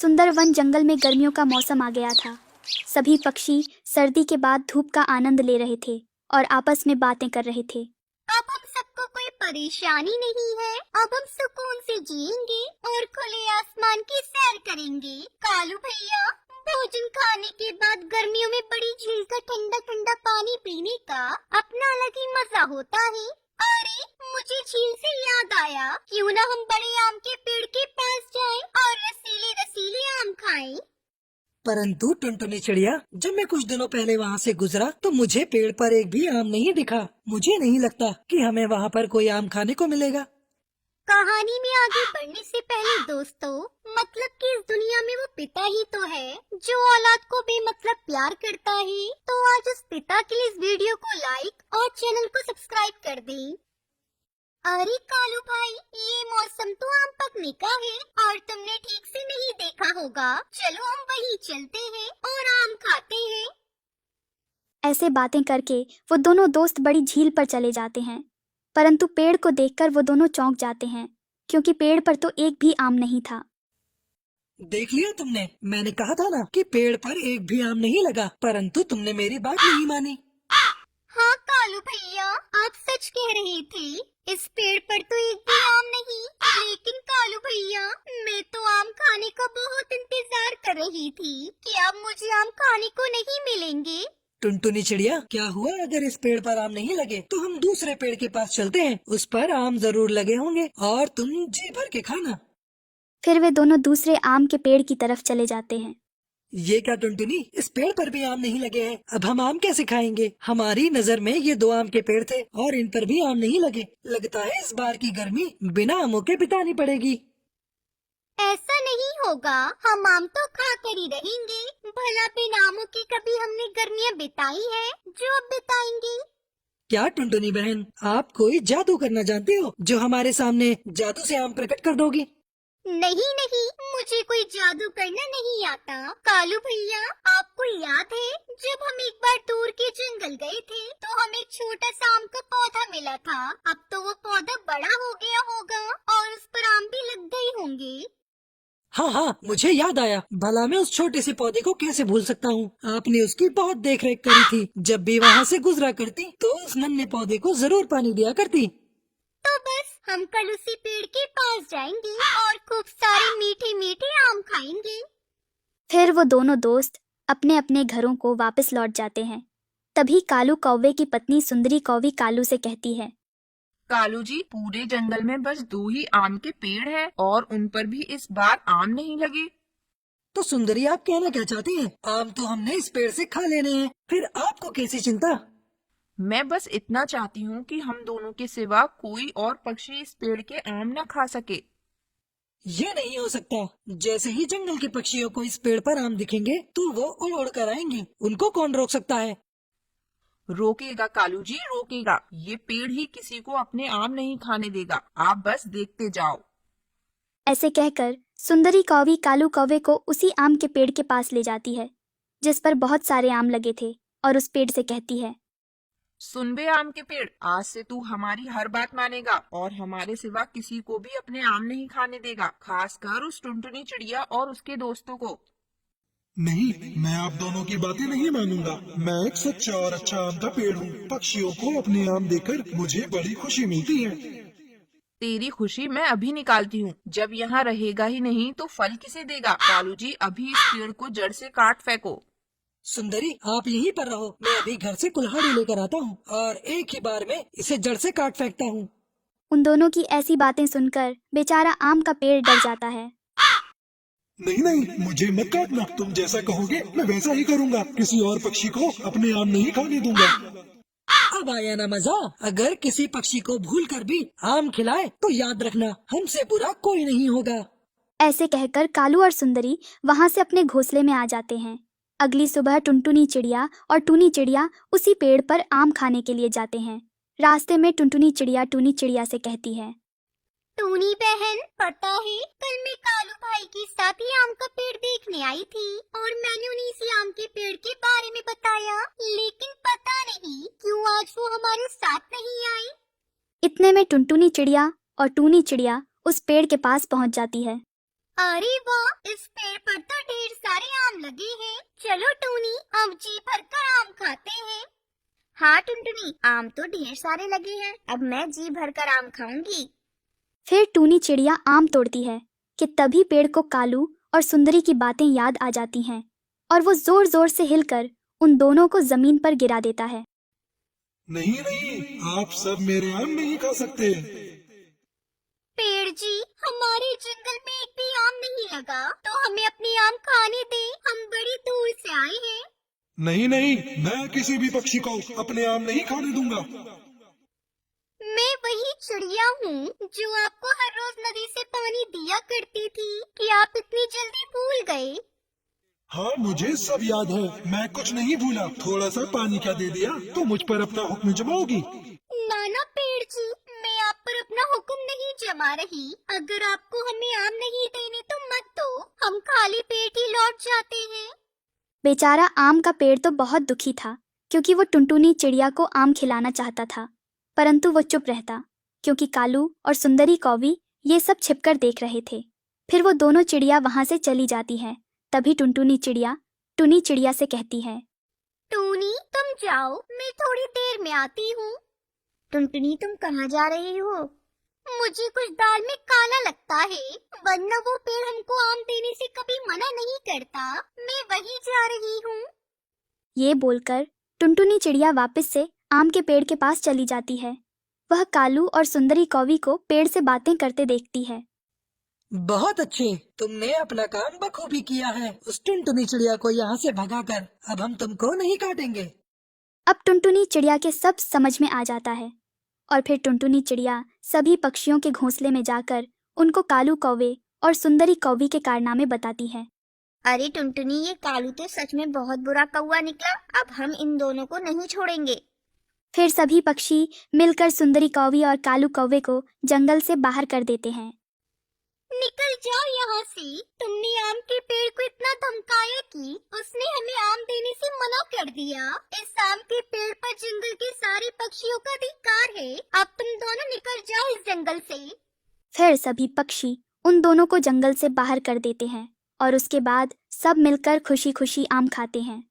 सुंदर वन जंगल में गर्मियों का मौसम आ गया था। सभी पक्षी सर्दी के बाद धूप का आनंद ले रहे थे और आपस में बातें कर रहे थे। अब हम सबको कोई परेशानी नहीं है। अब हम सुकून से जिएंगे और खुले आसमान की सैर करेंगे। कालू भैया, भोजन खाने के बाद गर्मियों में बड़ी झील का ठंडा ठंडा पानी पीने का अपना अलग ही मजा होता है। अरे, मुझे झील से याद आया, क्यों ना हम बड़े आम के पेड़ के पास जाएं और रसीले रसीले आम खाएं। परंतु टुनटुनी चिड़िया, जब मैं कुछ दिनों पहले वहाँ से गुजरा तो मुझे पेड़ पर एक भी आम नहीं दिखा। मुझे नहीं लगता कि हमें वहाँ पर कोई आम खाने को मिलेगा। कहानी में आगे बढ़ने से पहले दोस्तों, मतलब कि इस दुनिया में वो पिता ही तो है जो औलाद को बेमतलब प्यार करता है। तो आज उस पिता के लिए इस वीडियो को लाइक और चैनल को सब्सक्राइब कर दें। अरे कालू भाई, ये मौसम तो आम पकने का है और तुमने ठीक से नहीं देखा होगा। चलो हम वहीं चलते हैं और आम खाते हैं। ऐसे बातें करके वो दोनों दोस्त बड़ी झील पर चले जाते हैं, परंतु पेड़ को देखकर वो दोनों चौंक जाते हैं, क्योंकि पेड़ पर तो एक भी आम नहीं था। देख लिया तुमने, मैंने कहा था ना कि पेड़ पर एक भी आम नहीं लगा, परंतु तुमने मेरी बात नहीं मानी। हाँ कालू भैया, आप सच कह रहे थे। इस पेड़ पर तो एक भी आम नहीं, लेकिन कालू भैया, मैं तो आम खाने का बहुत इंतजार कर रही थी कि अब मुझे आम खाने को नहीं मिलेंगे। टुनटुनी चिड़िया, क्या हुआ अगर इस पेड़ पर आम नहीं लगे तो हम दूसरे पेड़ के पास चलते हैं, उस पर आम जरूर लगे होंगे और तुम जी भर के खाना। फिर वे दोनों दूसरे आम के पेड़ की तरफ चले जाते हैं। ये क्या टुनटुनी, इस पेड़ पर भी आम नहीं लगे हैं, अब हम आम कैसे खाएंगे? हमारी नजर में ये 2 आम के पेड़ थे और इन पर भी आम नहीं लगे। लगता है इस बार की गर्मी बिना आमों के बितानी पड़ेगी। ऐसा नहीं होगा, हम आम तो खा कर ही रहेंगे। भला बिना आमों की कभी हमने गर्मियाँ बिताई है जो अब बिताएंगे? क्या टुनटुनी बहन, आप कोई जादू करना जानती हो जो हमारे सामने जादू से आम प्रकट कर दोगी? नहीं नहीं, मुझे कोई जादू करना नहीं आता। कालू भैया, आपको याद है जब हम एक बार दूर के जंगल गए थे तो हमें एक छोटा सा आम का पौधा मिला था। अब तो वो पौधा बड़ा हो गया होगा और उस पर आम भी लग गए होंगे। हाँ हाँ, मुझे याद आया। भला मैं उस छोटे से पौधे को कैसे भूल सकता हूँ। आपने उसकी बहुत देख रेख करी थी। जब भी वहाँ से गुजरा करती तो उस नन्हे पौधे को जरूर पानी दिया करती। तो बस हम कल उसी पेड़ के पास जाएंगे और खूब सारे मीठे मीठे आम खाएंगे। फिर वो दोनों दोस्त अपने अपने घरों को वापस लौट जाते हैं। तभी कालू कौवे की पत्नी सुंदरी कौवी कालू से कहती है, कालू जी, पूरे जंगल में बस 2 ही आम के पेड़ हैं और उन पर भी इस बार आम नहीं लगे। तो सुंदरी, आप कहना क्या चाहती हैं? आम तो हमने इस पेड़ से खा लेने हैं, फिर आपको कैसी चिंता? मैं बस इतना चाहती हूँ कि हम दोनों के सिवा कोई और पक्षी इस पेड़ के आम न खा सके। ये नहीं हो सकता। जैसे ही जंगल के पक्षियों को इस पेड़ पर आम दिखेंगे तो वो उड़ उड़ कर आएंगे। उनको कौन रोक सकता है? रोकेगा कालू जी, रोकेगा। ये पेड़ ही किसी को अपने आम नहीं खाने देगा। आप बस देखते जाओ। ऐसे कहकर सुंदरी कौवी कालू कौवे को उसी आम के पेड़ के पास ले जाती है जिस पर बहुत सारे आम लगे थे, और उस पेड़ से कहती है, सुन बे आम के पेड़, आज से तू हमारी हर बात मानेगा और हमारे सिवा किसी को भी अपने आम नहीं खाने देगा, खासकर उस टुनटुनी चिड़िया और उसके दोस्तों को। नहीं, मैं आप दोनों की बातें नहीं मानूंगा। मैं एक सच्चा और अच्छा आम का पेड़ हूँ। पक्षियों को अपने आम देकर मुझे बड़ी खुशी मिलती है। तेरी खुशी मैं अभी निकालती हूँ। जब यहाँ रहेगा ही नहीं तो फल किसे देगा? कालू जी, अभी इस पेड़ को जड़ से काट फेंको। सुंदरी, आप यहीं पर रहो, मैं अभी घर से कुल्हाड़ी लेकर आता हूँ और एक ही बार में इसे जड़ से काट फेंकता हूँ। उन दोनों की ऐसी बातें सुनकर बेचारा आम का पेड़ डर जाता है। नहीं नहीं, मुझे मत काटना। तुम जैसा कहोगे मैं वैसा ही करूँगा। किसी और पक्षी को अपने आम नहीं खाने दूंगा। अब आया ना मजा। अगर किसी पक्षी को भूल कर भी आम खिलाए तो याद रखना, हमसे बुरा कोई नहीं होगा। ऐसे कहकर कालू और सुंदरी वहां से अपने घोंसले में आ जाते हैं। अगली सुबह टुनटुनी चिड़िया और टूनी चिड़िया उसी पेड़ पर आम खाने के लिए जाते हैं। रास्ते में टुनटुनी चिड़िया टूनी चिड़िया से कहती है, टूनी बहन, पता है कल मैं कालू भाई के साथ ही आम का पेड़ देखने आई थी और मैंने उन्हें इसी आम के पेड़ के बारे में बताया, लेकिन पता नहीं क्यों आज वो हमारे साथ नहीं आई। इतने में टुनटुनी चिड़िया और टूनी चिड़िया उस पेड़ के पास पहुंच जाती है। अरे वाह, इस पेड़ पर तो ढेर सारे आम लगे हैं। चलो टूनी, अब जी भरकर आम खाते हैं। हाँ टुनटुनी, आम तो ढेर सारे लगे हैं, अब मैं जी भरकर आम खाऊंगी। फिर टूनी चिड़िया आम तोड़ती है कि तभी पेड़ को कालू और सुंदरी की बातें याद आ जाती हैं और वो जोर जोर से हिलकर उन दोनों को जमीन पर गिरा देता है। नहीं नहीं, आप सब मेरे आम नहीं खा सकते। पेड़ जी, हमारे जंगल में एक भी आम नहीं लगा, तो हमें अपने आम खाने दे, हम बड़ी दूर से आए हैं। नहीं नहीं, मैं किसी भी पक्षी को अपने आम नहीं खाने दूंगा। मैं वही चिड़िया हूँ जो आपको हर रोज नदी से पानी दिया करती थी, कि आप इतनी जल्दी भूल गए। हाँ, मुझे सब याद है, मैं कुछ नहीं भूला। थोड़ा सा पानी क्या दे दिया तो मुझ पर अपना हुक्म जमाओगी? नाना पेड़ जी, मैं आप पर अपना हुक्म नहीं जमा रही। अगर आपको हमें आम नहीं देने तो मत दो, हम खाली पेट ही लौट जाते हैं। बेचारा आम का पेड़ तो बहुत दुखी था क्योंकि वो टुनटुनी चिड़िया को आम खिलाना चाहता था, परंतु वो चुप रहता क्योंकि कालू और सुंदरी कौवी ये सब छिपकर देख रहे थे। फिर वो दोनों चिड़िया वहां से चली जाती हैं। तभी टुनटुनी चिड़िया टुनी चिड़िया से कहती है, टूनी तुम जाओ, मैं थोड़ी देर में आती हूँ। टुनटुनी तुम कहाँ जा रही हो? मुझे कुछ दाल में काला लगता है, वरना वो पेड़ हमको आम देने से कभी मना नहीं करता। मैं वहीं जा रही हूँ। ये बोलकर टुनटुनी चिड़िया वापस से आम के पेड़ के पास चली जाती है। वह कालू और सुंदरी कौवी को पेड़ से बातें करते देखती है। बहुत अच्छे, तुमने अपना काम बखूबी किया है। उस टुनटुनी चिड़िया को यहाँ से भगाकर अब हम तुमको नहीं काटेंगे। अब टुनटुनी चिड़िया के सब समझ में आ जाता है और फिर टुनटुनी चिड़िया सभी पक्षियों के घोंसले में जाकर उनको कालू कौवे और सुंदरी कौवी के कारनामे बताती है। अरे टुनटुनी, ये कालू तो सच में बहुत बुरा कौवा निकला, अब हम इन दोनों को नहीं छोड़ेंगे। फिर सभी पक्षी मिलकर सुंदरी कौवी और कालू कौवे को जंगल से बाहर कर देते हैं। निकल जाओ यहाँ से, तुमने आम के पेड़ को इतना धमकाया कि उसने हमें आम देने से मना कर दिया। इस आम के पेड़ पर जंगल के सारे पक्षियों का अधिकार है। अब तुम दोनों निकल जाओ इस जंगल से। फिर सभी पक्षी उन दोनों को जंगल से बाहर कर देते हैं और उसके बाद सब मिलकर खुशी खुशी आम खाते हैं।